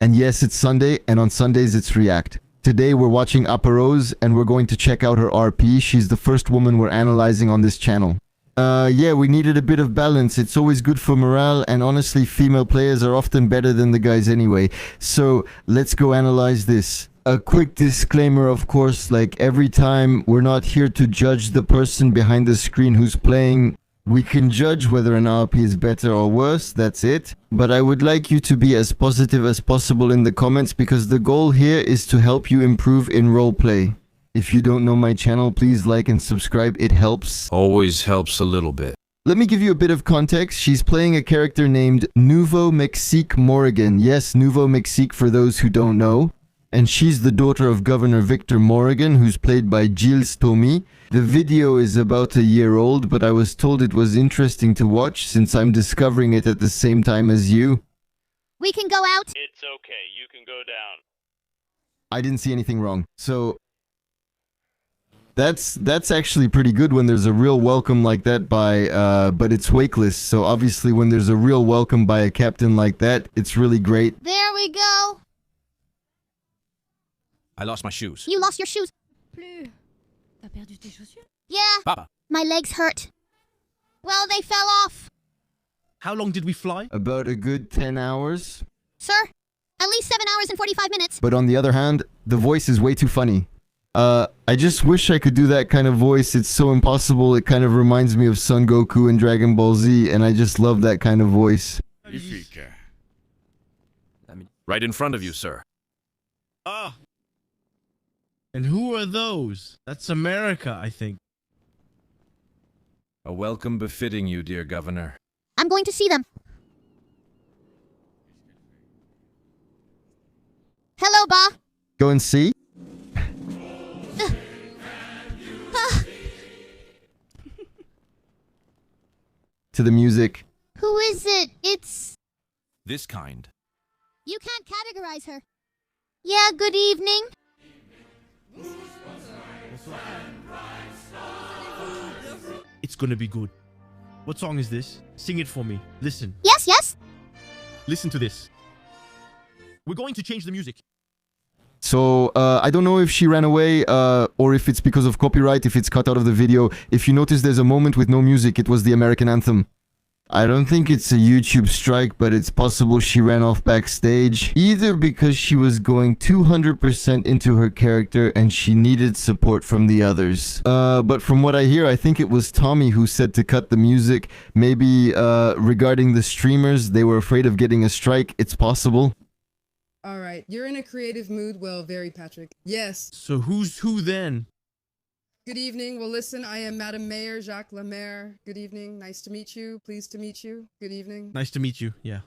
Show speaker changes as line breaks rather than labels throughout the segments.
And yes, it's Sunday, and on Sundays it's React. Today we're watching Apéroze, and we're going to check out her RP. She's the first woman we're analyzing on this channel. Yeah, we needed a bit of balance. It's always good for morale, and honestly, female players are often better than the guys anyway. So, let's go analyze this. A quick disclaimer, of course, like every time, we're not here to judge the person behind the screen who's playing. We can judge whether an RP is better or worse, that's it. But I would like you to be as positive as possible in the comments, because the goal here is to help you improve in roleplay. If you don't know my channel, please like and subscribe, it helps.
Always helps a little bit.
Let me give you a bit of context. She's playing a character named Nouveau Mexique Morrigan. Yes, Nouveau Mexique for those who don't know. And she's the daughter of Governor Victor Morrigan, who's played by Gilles Tommy. The video is about a year old, but I was told it was interesting to watch since I'm discovering it at the same time as you.
We can go out?
It's okay, you can go down.
I didn't see anything wrong. So that's actually pretty good when there's a real welcome like that by but it's wakeless. So obviously when there's a real welcome by a captain like that, it's really great.
There we go.
I lost my shoes.
You lost your shoes.
Plus. T'as perdu tes chaussures?
Yeah.
Papa.
My legs hurt. Well, they fell off.
How long did we fly?
About a good 10 hours.
Sir, at least 7 hours and 45 minutes.
But on the other hand, the voice is way too funny. I just wish I could do that kind of voice. It's so impossible. It kind of reminds me of Son Goku in Dragon Ball Z, and I just love that kind of voice.
Right in front of you, sir.
Ah. And who are those? That's America, I think.
A welcome befitting you, dear Governor.
I'm going to see them. Hello, Ba.
Go and see. To the music.
Who is it? It's...
This kind.
You can't categorize her. Yeah, good evening.
It's gonna be good. What song is this? Sing it for me. Listen.
Yes, yes.
Listen to this. We're going to change the music.
So, I don't know if she ran away, or if it's because of copyright, if it's cut out of the video. If you notice there's a moment with no music, it was the American anthem. I don't think it's a YouTube strike, but it's possible she ran off backstage. Either because she was going 200% into her character and she needed support from the others. But from what I hear, I think it was Tommy who said to cut the music. Maybe, regarding the streamers, they were afraid of getting a strike. It's possible.
Alright, you're in a creative mood. Well, very, Patrick. Yes.
So who's who then?
Good evening. Well, listen, I am Madame Mayor Jacques Lemaire. Good evening. Nice to meet you. Pleased to meet you. Good evening.
Nice to meet you, yeah.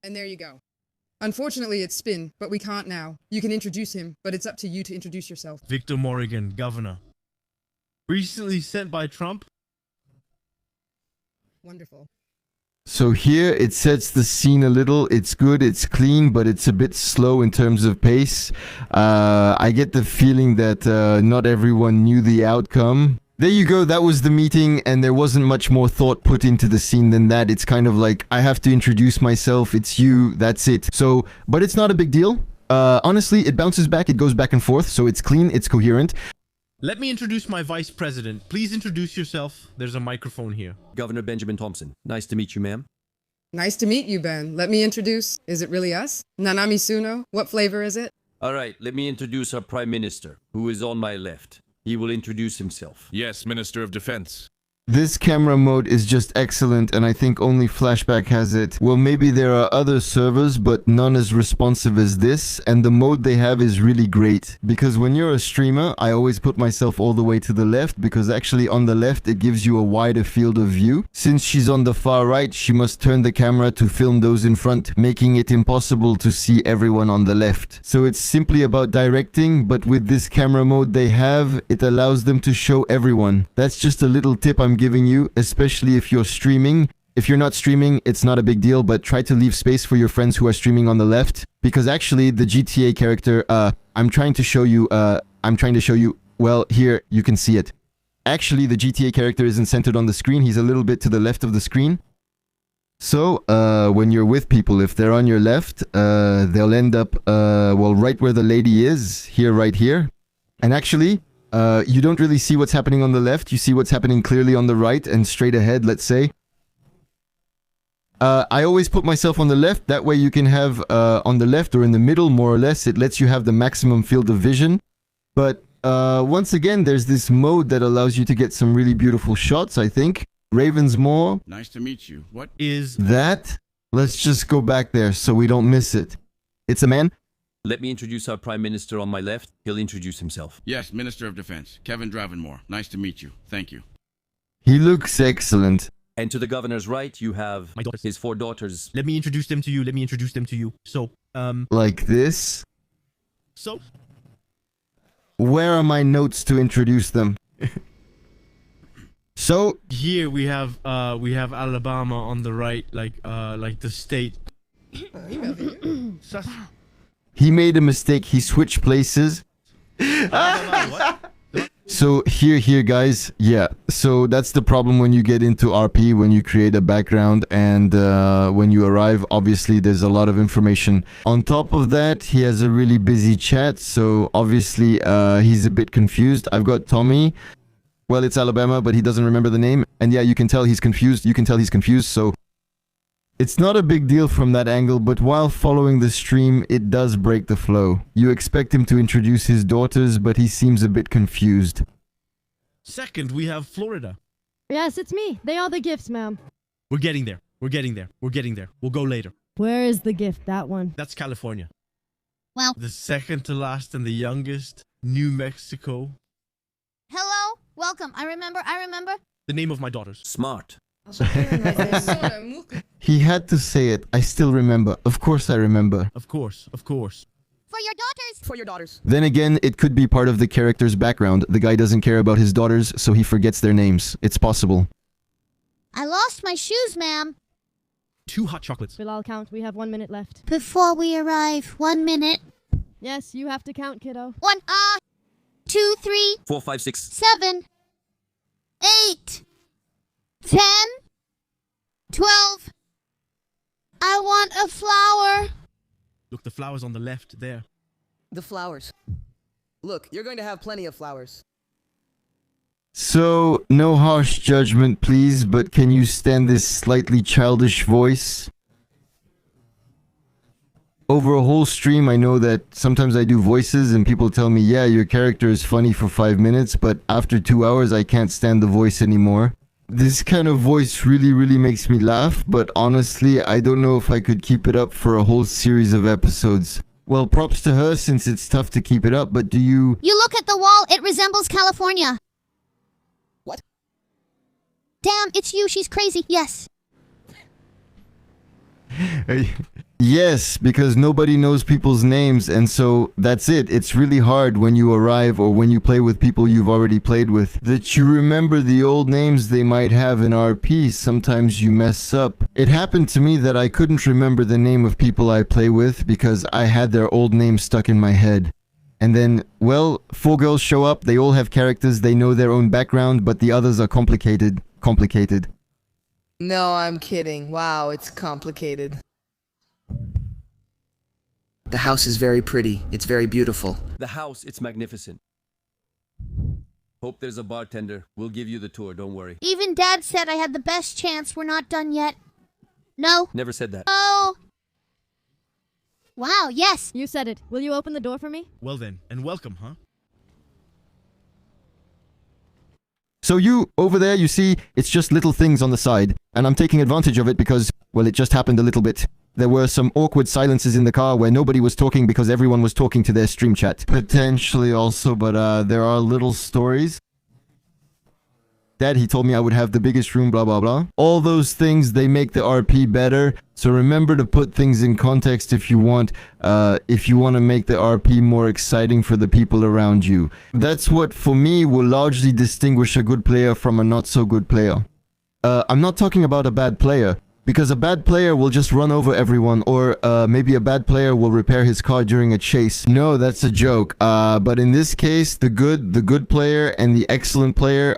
And there you go. Unfortunately, it's Spin, but we can't now. You can introduce him, but it's up to you to introduce yourself.
Victor Morrigan, governor. Recently sent by Trump?
Wonderful.
So here it sets the scene a little. It's good, it's clean, but it's a bit slow in terms of pace. I get the feeling that not everyone knew the outcome. There you go, that was the meeting, and there wasn't much more thought put into the scene than that. It's kind of like, I have to introduce myself, it's you, that's it. So, but it's not a big deal. Honestly, it bounces back, it goes back and forth, so it's clean, it's coherent.
Let me introduce my vice president. Please introduce yourself. There's a microphone here.
Governor Benjamin Thompson. Nice to meet you, ma'am.
Nice to meet you, Ben. Let me introduce. Is it really us? Nanami Suno. What flavor is it?
All right, let me introduce our Prime Minister, who is on my left. He will introduce himself.
Yes, Minister of Defense.
This camera mode is just excellent, and I think only Flashback has it. Well, maybe there are other servers, but none as responsive as this, and the mode they have is really great. Because when you're a streamer, I always put myself all the way to the left, because actually on the left it gives you a wider field of view. Since she's on the far right, she must turn the camera to film those in front, making it impossible to see everyone on the left. So it's simply about directing, but with this camera mode they have, it allows them to show everyone. That's just a little tip I'm giving you, especially if you're streaming. If you're not streaming, it's not a big deal, but try to leave space for your friends who are streaming on the left, because actually the GTA character, I'm trying to show you, well, here, you can see it. Actually, the GTA character isn't centered on the screen, he's a little bit to the left of the screen. So, when you're with people, if they're on your left, they'll end up, well, right where the lady is, here, right here. And actually, you don't really see what's happening on the left. You see what's happening clearly on the right and straight ahead, let's say. I always put myself on the left. That way you can have, on the left or in the middle, more or less, it lets you have the maximum field of vision. But, once again, there's this mode that allows you to get some really beautiful shots, I think. Ravensmore.
Nice to meet you. What
Is
That? Let's just go back there so we don't miss it. It's a man?
Let me introduce our Prime Minister on my left. He'll introduce himself.
Yes, Minister of Defense, Kevin Dravenmore. Nice to meet you. Thank you.
He looks excellent.
And to the governor's right, you have
My daughters.
his 4 daughters.
let me introduce them to you. So,
Like this.
so
Where are my notes to introduce them? So,
here we have Alabama on the right, like the state. Sus-
he made a mistake. He switched places.
Alabama, what?
So, here, guys. Yeah. So, that's the problem when you get into RP, when you create a background and when you arrive, obviously, there's a lot of information. On top of that, he has a really busy chat. So, obviously, he's a bit confused. I've got Tommy. Well, it's Alabama, but he doesn't remember the name. And yeah, you can tell he's confused. You can tell he's confused. So, it's not a big deal from that angle, but while following the stream, it does break the flow. You expect him to introduce his daughters, but he seems a bit confused.
Second, we have Florida.
Yes, it's me. They are the gifts, ma'am.
We're getting there. We'll go later.
Where is the gift? That one.
That's California.
Wow.
The second to last and the youngest, New Mexico.
Hello? Welcome. I remember.
The name of my daughters.
Smart.
He had to say it. I still remember. Of course I remember.
Of course.
For your daughters.
Then again, it could be part of the character's background. The guy doesn't care about his daughters, so he forgets their names. It's possible.
I lost my shoes, ma'am.
2 hot chocolates.
Bilal, count. We have 1 minute left.
Before we arrive, 1 minute.
Yes, you have to count, kiddo.
1, 2, 3,
4, 5, 6.
7, 8, 10, 12. I want a flower.
Look, the flowers on the left there.
The flowers. Look, you're going to have plenty of flowers.
So, no harsh judgment, please, but can you stand this slightly childish voice? Over a whole stream, I know that sometimes I do voices and people tell me, yeah, your character is funny for 5 minutes, but after 2 hours, I can't stand the voice anymore. This kind of voice really makes me laugh, but honestly, I don't know if I could keep it up for a whole series of episodes. Well, props to her since it's tough to keep it up, but do you...
You look at the wall, it resembles California.
What?
Damn, it's you, she's crazy, yes.
Yes, because nobody knows people's names, and so that's it. It's really hard when you arrive or when you play with people you've already played with, that you remember the old names they might have in RP. Sometimes you mess up. It happened to me that I couldn't remember the name of people I play with because I had their old names stuck in my head. And then, well, 4 girls show up, they all have characters, they know their own background, but the others are complicated.
No, I'm kidding. Wow, it's complicated. The house is very pretty. It's very beautiful.
The house, it's magnificent. Hope there's a bartender. We'll give you the tour, don't worry.
Even Dad said I had the best chance. We're not done yet. No?
Never said that.
Oh. Wow, yes.
You said it. Will you open the door for me?
Well then, and welcome, huh?
So you, over there, you see, it's just little things on the side, and I'm taking advantage of it because, well, it just happened a little bit. There were some awkward silences in the car where nobody was talking because everyone was talking to their stream chat. Potentially also, but there are little stories. Dad, he told me I would have the biggest room, blah, blah, blah. All those things, they make the RP better. So remember to put things in context if you want to make the RP more exciting for the people around you. That's what, for me, will largely distinguish a good player from a not so good player. I'm not talking about a bad player, Because a bad player will just run over everyone, or maybe a bad player will repair his car during a chase. No, that's a joke. But in this case, the good player and the excellent player,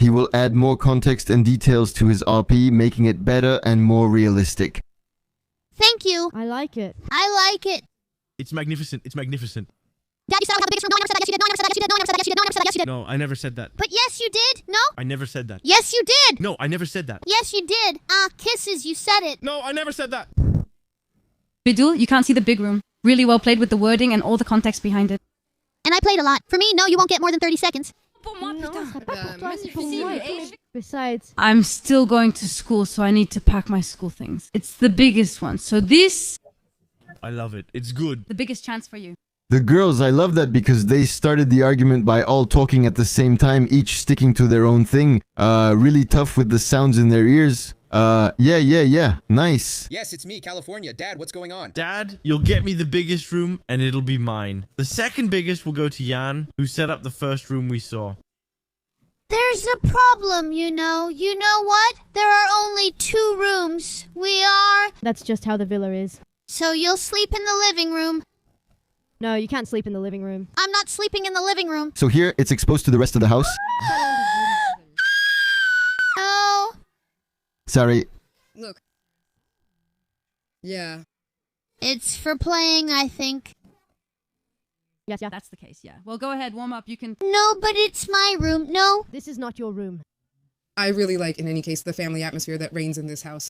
he will add more context and details to his RP, making it better and more realistic.
Thank you.
I like it.
I like it.
It's magnificent. It's magnificent.
Dad, you said I have the biggest room. No, I never said that. Yes, you did. No, I never said that. Yes, you did. No, I never said that. Yes, you did.
No, I never said that.
But yes, you did. No?
I never said that.
Yes, you did.
No, I never said that.
Yes, you did. Kisses, you said it.
No, I never said that.
Vidul, you can't see the big room. Really well played with the wording and all the context behind it.
And I played a lot. For me, no, you won't get more than 30 seconds.
Besides,
I'm still going to school, so I need to pack my school things. It's the biggest one. So this,
I love it. It's good.
the biggest chance for you.
The girls, I love that because they started the argument by all talking at the same time, each sticking to their own thing. Really tough with the sounds in their ears. Yeah. Nice.
Yes, it's me, California. Dad, what's going on?
Dad, you'll get me the biggest room and it'll be mine. The second biggest will go to Jan, who set up the first room we saw.
There's a problem, you know. You know what? There are only 2 rooms.
that's just how the villa is.
So you'll sleep in the living room.
No, you can't sleep in the living room.
I'm not sleeping in the living room.
So here, it's exposed to the rest of the house.
Oh.
Sorry.
Look. Yeah.
It's for playing, I think.
Yes, yeah, that's the case, yeah. Well, go ahead, warm up. You can...
No, but it's my room. No.
This is not your room.
I really like, in any case, the family atmosphere that reigns in this house.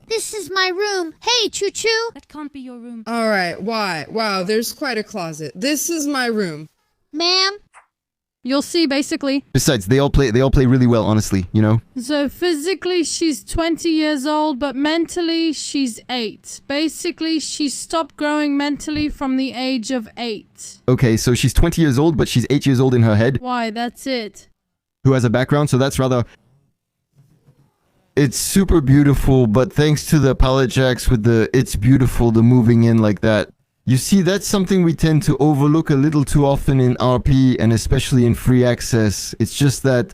This is my room. Hey, Choo-Choo.
That can't be your room.
All right, why? Wow, there's quite a closet. This is my room.
Ma'am?
You'll see, basically.
Besides, they all play really well, honestly, you know?
So physically, she's 20 years old, but mentally, she's 8. Basically, she stopped growing mentally from the age of 8.
Okay, so she's 20 years old, but she's 8 years old in her head.
Why, that's it.
Who has a background, so that's rather... It's super beautiful, but thanks to the palette jacks with the it's beautiful, the moving in like that. You see, that's something we tend to overlook a little too often in RP and especially in free access. It's just that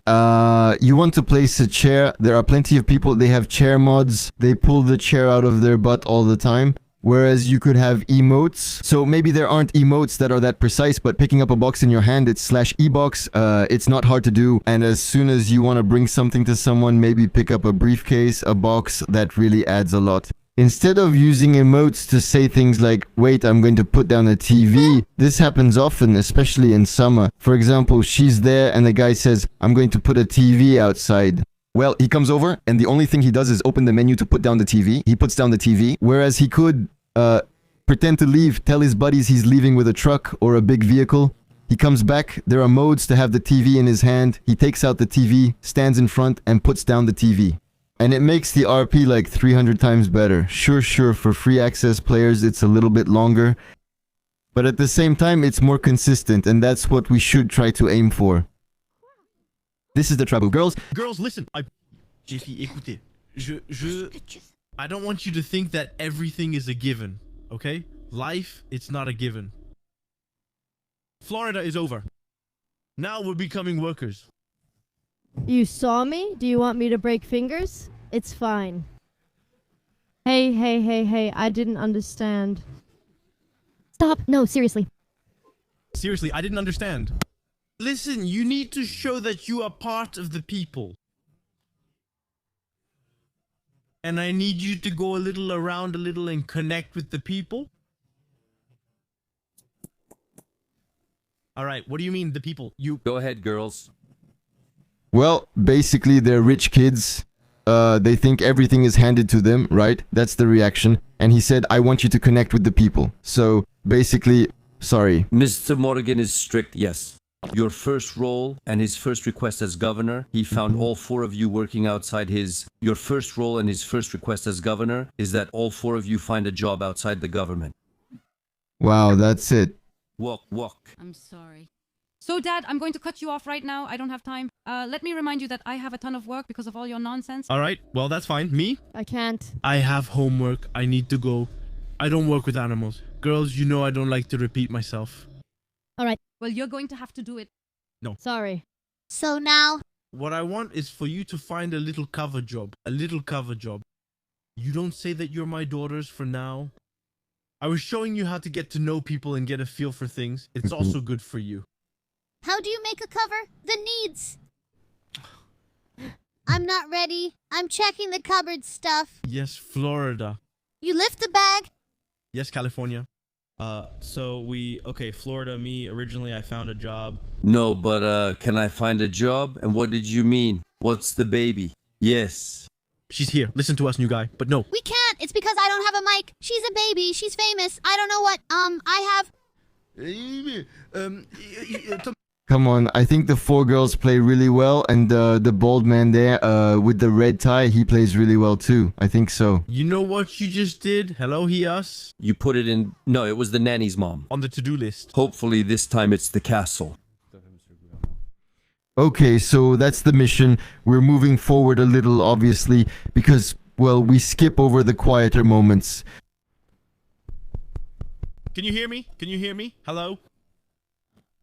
you want to place a chair. There are plenty of people, they have chair mods. They pull the chair out of their butt all the time. Whereas you could have emotes. So maybe there aren't emotes that are that precise, but picking up a box in your hand, it's /ebox. It's not hard to do. And as soon as you want to bring something to someone, maybe pick up a briefcase, a box, that really adds a lot. Instead of using emotes to say things like, wait, I'm going to put down a TV, this happens often, especially in summer. For example, she's there and the guy says, I'm going to put a TV outside. Well, he comes over and the only thing he does is open the menu to put down the TV. He puts down the TV, whereas he could pretend to leave, tell his buddies he's leaving with a truck or a big vehicle. He comes back, there are modes to have the TV in his hand. He takes out the TV, stands in front and puts down the TV. And it makes the RP like 300 times better. Sure, for free access players it's a little bit longer. But at the same time it's more consistent and that's what we should try to aim for. This is the trouble. Girls,
listen. Jiffy, écoutez. I don't want you to think that everything is a given, okay? Life, it's not a given. Florida is over. Now we're becoming workers.
You saw me? Do you want me to break fingers? It's fine. Hey, I didn't understand. Stop. No, seriously.
Seriously, I didn't understand. Listen, you need to show that you are part of the people. And I need you to go around a little and connect with the people. Alright, what do you mean, the people? You...
Go ahead, girls.
well, basically they're rich kids. They think everything is handed to them, right? That's the reaction. And he said, I want you to connect with the people. So, basically, sorry.
Mr. Morgan is strict, yes. Your first role and his first request as governor, he found all 4 of you working outside his... Your first role and his first request as governor is that all 4 of you find a job outside the government.
Wow, that's it.
Walk.
I'm sorry. So, Dad, I'm going to cut you off right now. I don't have time. Let me remind you that I have a ton of work because of all your nonsense.
Alright, well, that's fine. Me?
I can't.
I have homework. I need to go. I don't work with animals. Girls, you know I don't like to repeat myself.
Alright.
Well, you're going to have to do it.
No.
Sorry.
So now,
What I want is for you to find a little cover job. A little cover job. You don't say that you're my daughters for now. I was showing you how to get to know people and get a feel for things. It's also good for you.
How do you make a cover? The needs. I'm not ready. I'm checking the cupboard stuff.
Yes, Florida.
You lift the bag.
Yes, California.
Okay, Florida, me, originally I found a job.
No, but can I find a job? And what did you mean? What's the baby? Yes.
She's here. Listen to us, new guy. But no.
We can't. It's because I don't have a mic. She's a baby. She's famous. I don't know what, I have.
Come on, I think the 4 girls play really well, and the bald man there with the red tie, he plays really well too. I think so.
You know what you just did? Hello, he, us?
You put it in... No, it was the nanny's mom.
On the to-do list.
Hopefully this time it's the castle.
Okay, so that's the mission. We're moving forward a little, obviously, because, well, we skip over the quieter moments.
Can you hear me? Can you hear me? Hello?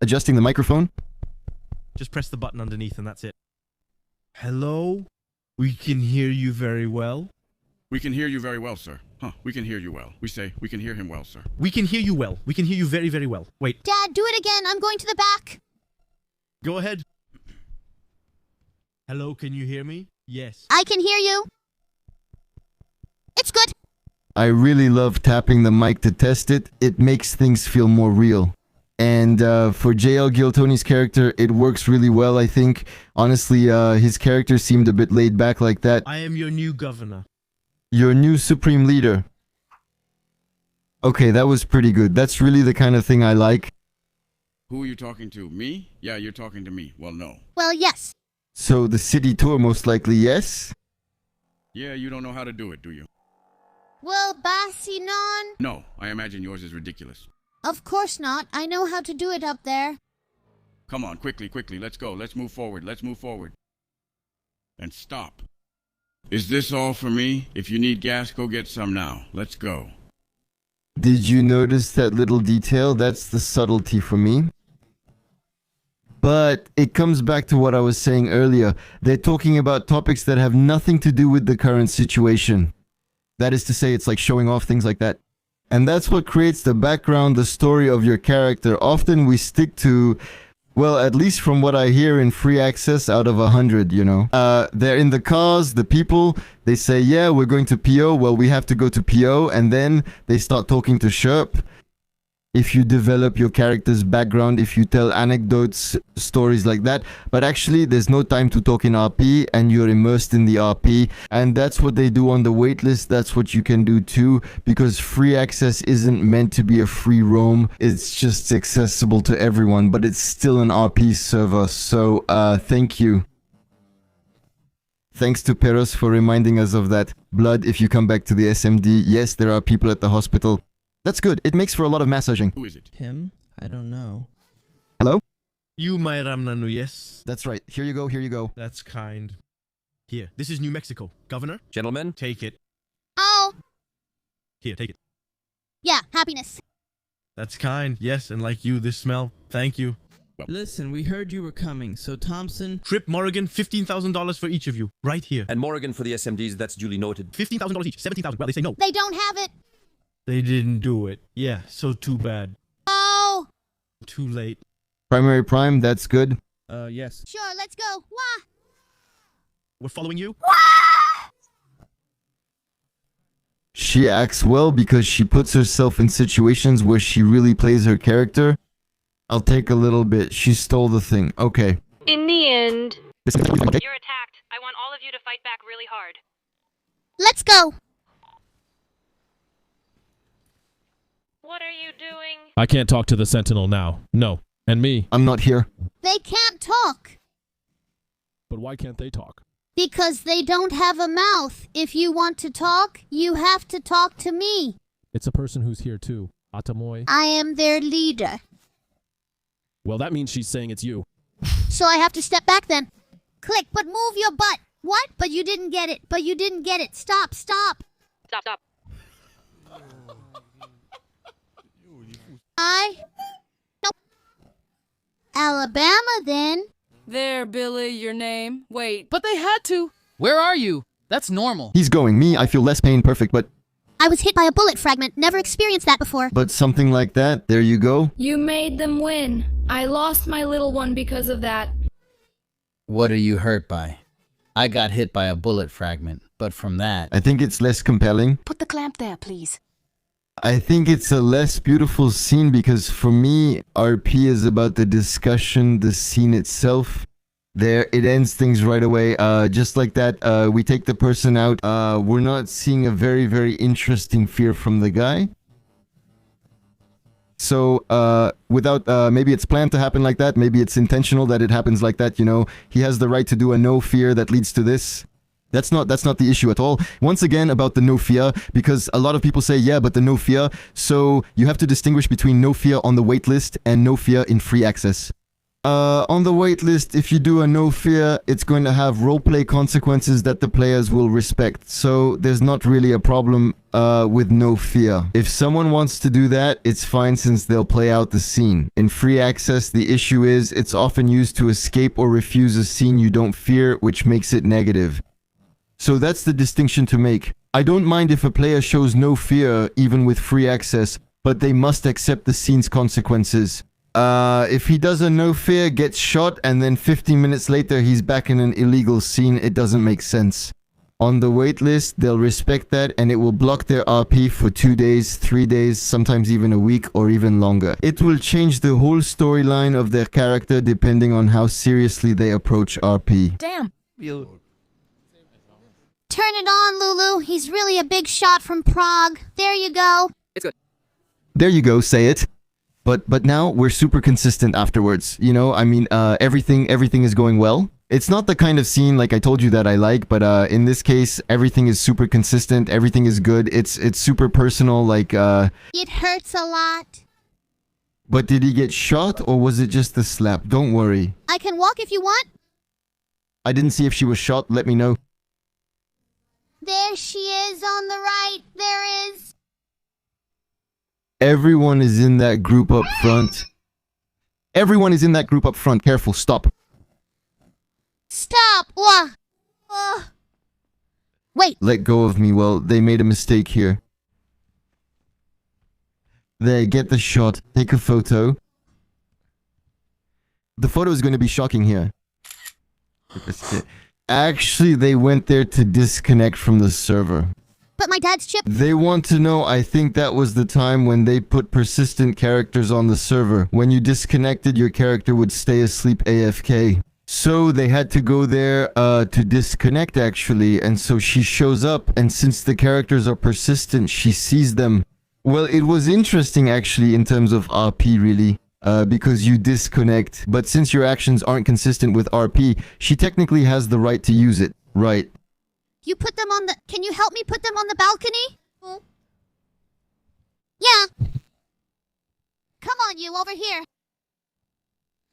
Adjusting the microphone.
Just press the button underneath and that's it. Hello? We can hear you very well.
We can hear you very well, sir. Huh, we can hear you well. We say, we can hear him well, sir.
We can hear you well. We can hear you very, very well. Wait.
Dad, do it again. I'm going to the back.
Go ahead. Hello, can you hear me? Yes.
I can hear you. It's good.
I really love tapping the mic to test it. It makes things feel more real. And for JL Giltoni's character, it works really well, I think. Honestly, his character seemed a bit laid back like that.
I am your new governor.
Your new supreme leader. Okay, that was pretty good. That's really the kind of thing I like.
Who are you talking to? Me? Yeah, you're talking to me. Well, no.
Well, yes.
So the city tour, most likely, yes?
Yeah, you don't know how to do it, do you?
Well, Basinon?
No, I imagine yours is ridiculous.
Of course not. I know how to do it up there.
Come on, quickly, quickly. Let's go. Let's move forward. Let's move forward. And stop. Is this all for me? If you need gas, go get some now. Let's go.
Did you notice that little detail? That's the subtlety for me. But it comes back to what I was saying earlier. They're talking about topics that have nothing to do with the current situation. That is to say, it's like showing off, things like that. And that's what creates the background, the story of your character. Often we stick to, well, at least from what I hear in free access, out of 100, you know. They're in the cars, the people, they say, yeah, we're going to PO. Well, we have to go to PO. And then they start talking to Sherp. If you develop your character's background, if you tell anecdotes, stories like that. But actually, there's no time to talk in RP, and you're immersed in the RP. And that's what they do on the waitlist. That's what you can do too, because free access isn't meant to be a free roam. It's just accessible to everyone, but it's still an RP server. So, thank you. Thanks to Apéroze for reminding us of that. Blood, if you come back to the SMD, yes, there are people at the hospital. That's good. It makes for a lot of massaging.
Who is it?
Him? I don't know.
Hello?
You, my Ramnanu, yes?
That's right. Here you go, here you go.
That's kind. Here, this is New Mexico. Governor?
Gentlemen?
Take it.
Oh.
Here, take it.
Yeah, happiness.
That's kind. Yes, and like you, this smell. Thank you.
Listen, we heard you were coming, so Thompson...
Trip, Morrigan, $15,000 for each of you. Right here.
And Morrigan for the SMDs, that's duly noted.
$15,000 each. $17,000. Well, they say no.
They don't have it.
They didn't do it. Yeah, so too bad.
Oh.
Too late.
Primary prime, that's good.
Yes.
Sure, let's go. Wah.
We're following you?
Wah.
She acts well because she puts herself in situations where she really plays her character. I'll take a little bit. She stole the thing. Okay.
In the end,
You're
attacked. I want all of you to fight back really hard.
Let's go.
What are you doing?
I can't talk to the Sentinel now. No. And me.
I'm not here.
They can't talk.
But why can't they talk?
Because they don't have a mouth. If you want to talk, you have to talk to me.
It's a person who's here too. Atamoy.
I am their leader.
Well, that means she's saying it's you.
So I have to step back then. Click, but move your butt. What? But you didn't get it. But you didn't get it. Stop, stop.
Stop, stop.
Nope. Alabama then.
There, Billy, your name. Wait.
But they had to. Where are you? That's normal.
He's going. Me, I feel less pain, perfect, but
I was hit by a bullet fragment. Never experienced that before.
something like that. There you go.
You made them win. I lost my little one because of that.
What are you hurt by? I got hit by a bullet fragment, but from that...
I think it's less compelling.
Put the clamp there, please.
I think it's a less beautiful scene because for me, RP is about the discussion, the scene itself. There, it ends things right away. Just like that, we take the person out. We're not seeing a very, very interesting fear from the guy. So, without, maybe it's planned to happen like that. Maybe it's intentional that it happens like that, you know. He has the right to do a no fear that leads to this. That's not the issue at all. Once again, about the no fear, because a lot of people say, yeah, but the no fear. So, you have to distinguish between no fear on the waitlist and no fear in free access. On the waitlist, if you do a no fear, it's going to have roleplay consequences that the players will respect. So there's not really a problem with no fear. If someone wants to do that, it's fine since they'll play out the scene. In free access, the issue is it's often used to escape or refuse a scene you don't fear, which makes it negative. So that's the distinction to make. I don't mind if a player shows no fear, even with free access, but they must accept the scene's consequences. If he does a no fear, gets shot, and then 15 minutes later he's back in an illegal scene, it doesn't make sense. On the waitlist, they'll respect that and it will block their RP for 2 days, 3 days, sometimes even a week or even longer. It will change the whole storyline of their character depending on how seriously they approach RP.
Damn.
Turn it on, Lulu. He's really a big shot from Prague. There you go.
It's good.
There you go, say it. But now we're super consistent afterwards, you know? I mean, everything is going well. It's not the kind of scene like I told you that I like, but in this case, everything is super consistent. Everything is good. It's super personal, like
It hurts a lot.
But did he get shot or was it just a slap? Don't worry.
I can walk if you want.
I didn't see if she was shot. Let me know.
There she is on the right. There is.
Everyone is in that group up front. Everyone is in that group up front. Careful, stop.
Stop! Wait.
Let go of me. Well, they made a mistake here. There, get the shot. Take a photo. The photo is going to be shocking here. Actually, they went there to disconnect from the server.
But my dad's chip.
They want to know, I think that was the time when they put persistent characters on the server. When you disconnected, your character would stay asleep AFK. So they had to go there to disconnect actually, and so she shows up, and since the characters are persistent, she sees them. Well, it was interesting actually in terms of RP really, because you disconnect, but since your actions aren't consistent with RP, she technically has the right to use it, right?
You put them on the... Can you help me put them on the balcony? Yeah. Come on, you, over here.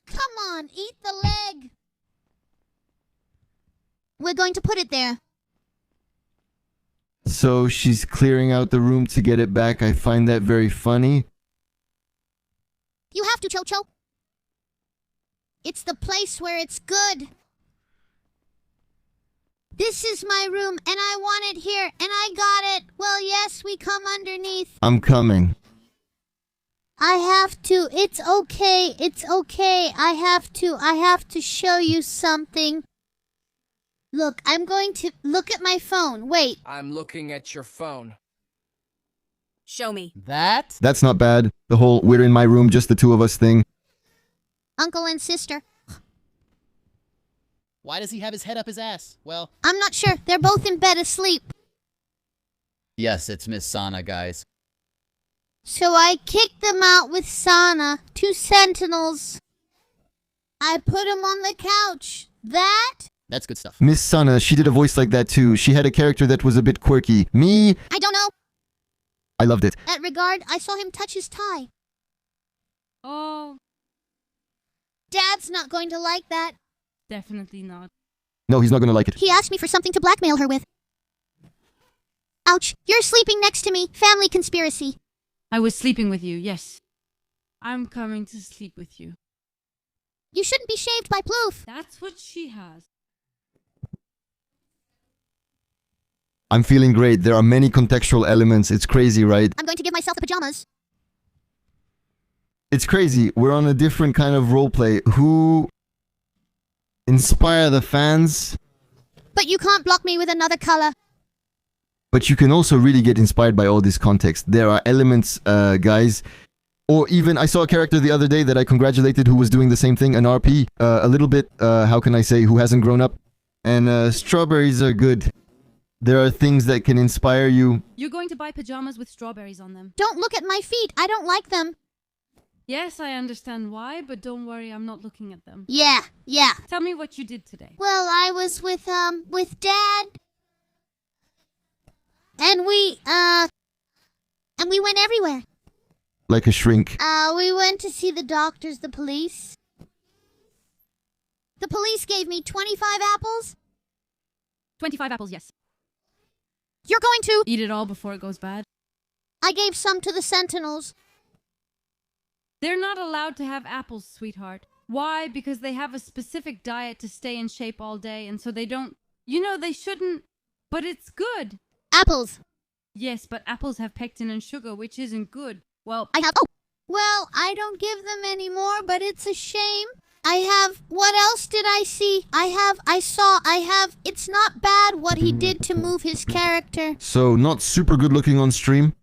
Come on, eat the leg. We're going to put it there.
So she's clearing out the room to get it back. I find that very funny.
You have to, Cho-Cho. It's the place where it's good. This is my room, and I want it here, and I got it. Well, yes, we come underneath.
I'm coming.
I have to. It's okay. It's okay. I have to show you something. Look, I'm going to look at my phone. Wait.
I'm looking at your phone.
Show me.
That?
That's not bad. The whole we're in my room, just the two of us thing.
Uncle and sister.
Why does he have his head up his ass? Well...
I'm not sure. They're both in bed asleep.
Yes, it's Miss Sana, guys.
So I kicked them out with Sana. 2 sentinels. I put them on the couch. That?
That's good stuff.
Miss Sana, she did a voice like that too. She had a character that was a bit quirky. Me?
I don't know.
I loved it.
That regard, I saw him touch his tie.
Oh,
Dad's not going to like that.
definitely not.
No, he's not gonna like it.
He asked me for something to blackmail her with. Ouch, you're sleeping next to me. Family conspiracy.
I was sleeping with you, yes. I'm coming to sleep with you.
You shouldn't be shaved by Ploof.
That's what she has.
I'm feeling great. There are many contextual elements. It's crazy, right?
I'm going to give myself the pajamas.
It's crazy. We're on a different kind of roleplay. Who inspire the fans?
But you can't block me with another color.
But you can also really get inspired by all this context. There are elements, guys. Or even, I saw a character the other day that I congratulated who was doing the same thing, an RP. A little bit, how can I say, who hasn't grown up. And strawberries are good. There are things that can inspire you.
You're going to buy pajamas with strawberries on them.
Don't look at my feet. I don't like them.
Yes, I understand why, but don't worry, I'm not looking at them.
Yeah.
Tell me what you did today.
Well, I was with Dad. And we went everywhere.
Like a shrink.
We went to see the doctors, the police. The police gave me 25 apples.
25 apples, yes.
You're going to
eat it all before it goes bad.
I gave some to the Sentinels.
They're not allowed to have apples, sweetheart. Why? Because they have a specific diet to stay in shape all day, and so they don't... You know, they shouldn't... But it's good.
Apples.
Yes, but apples have pectin and sugar, which isn't good. Well,
Well, I don't give them anymore, but it's a shame. What else did I see? It's not bad what he did to move his character.
So, not super good looking on stream.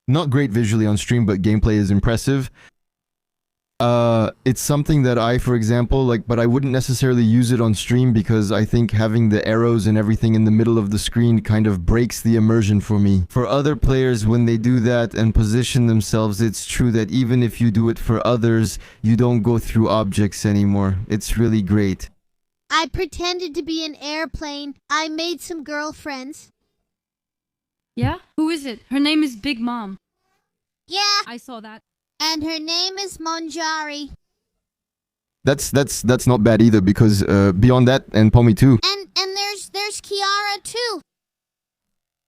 Not great visually on stream, but gameplay is impressive. It's something that I, for example, but I wouldn't necessarily use it on stream because I think having the arrows and everything in the middle of the screen kind of breaks the immersion for me. For other players, when they do that and position themselves, it's true that even if you do it for others, you don't go through objects anymore. It's really great.
I pretended to be an airplane. I made some girlfriends.
yeah? Who is it? Her name is Big Mom.
Yeah.
I saw that.
And her name is Monjari.
That's not bad either because beyond that, and Pommy too.
And there's Kiara too.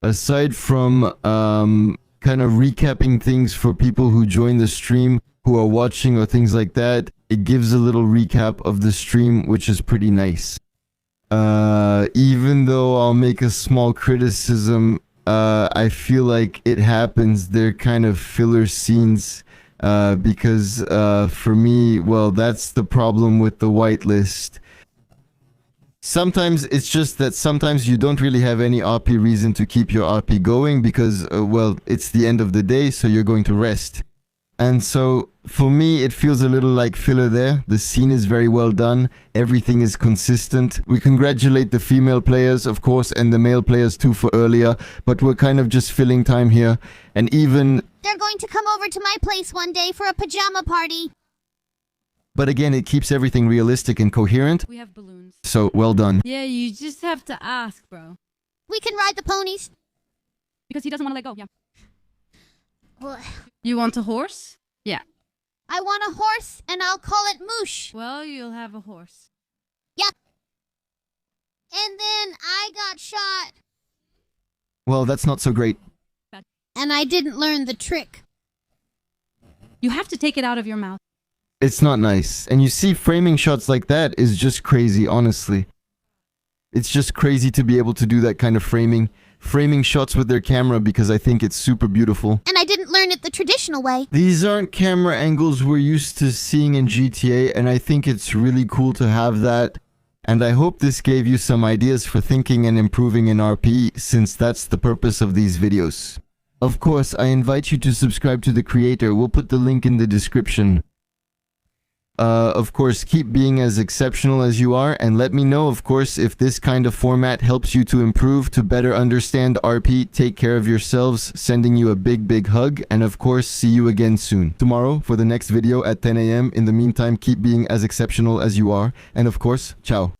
Aside from kind of recapping things for people who join the stream, who are watching or things like that, it gives a little recap of the stream, which is pretty nice. Even though I'll make a small criticism, I feel like it happens. They're kind of filler scenes. Because for me, well, that's the problem with the whitelist. Sometimes it's just that sometimes you don't really have any RP reason to keep your RP going because, well, it's the end of the day, so you're going to rest. And so, for me, it feels a little like filler there. The scene is very well done. Everything is consistent. We congratulate the female players, of course, and the male players too for earlier, but we're kind of just filling time here. And even...
They're going to come over to my place one day for a pajama party.
But again, it keeps everything realistic and coherent.
We have balloons.
So, well done.
Yeah, you just have to ask, bro.
We can ride the ponies.
Because he doesn't want to let go, yeah.
Well,
You want a horse? Yeah.
I want a horse, and I'll call it Moosh.
Well, you'll have a horse.
Yeah. And then I got shot.
Well, that's not so great.
And I didn't learn the trick.
You have to take it out of your mouth.
It's not nice. And you see, framing shots like that is just crazy, honestly. It's just crazy to be able to do that kind of framing shots with their camera because I think it's super beautiful.
And I didn't learn it the traditional way.
These aren't camera angles we're used to seeing in GTA, and I think it's really cool to have that. And I hope this gave you some ideas for thinking and improving in RP, since that's the purpose of these videos. Of course, I invite you to subscribe to the creator. We'll put the link in the description. Of course, keep being as exceptional as you are, and let me know, of course, if this kind of format helps you to improve, to better understand RP. Take care of yourselves, sending you a big hug, and of course, see you again soon. Tomorrow for the next video at 10 AM. In the meantime, keep being as exceptional as you are, and of course, ciao.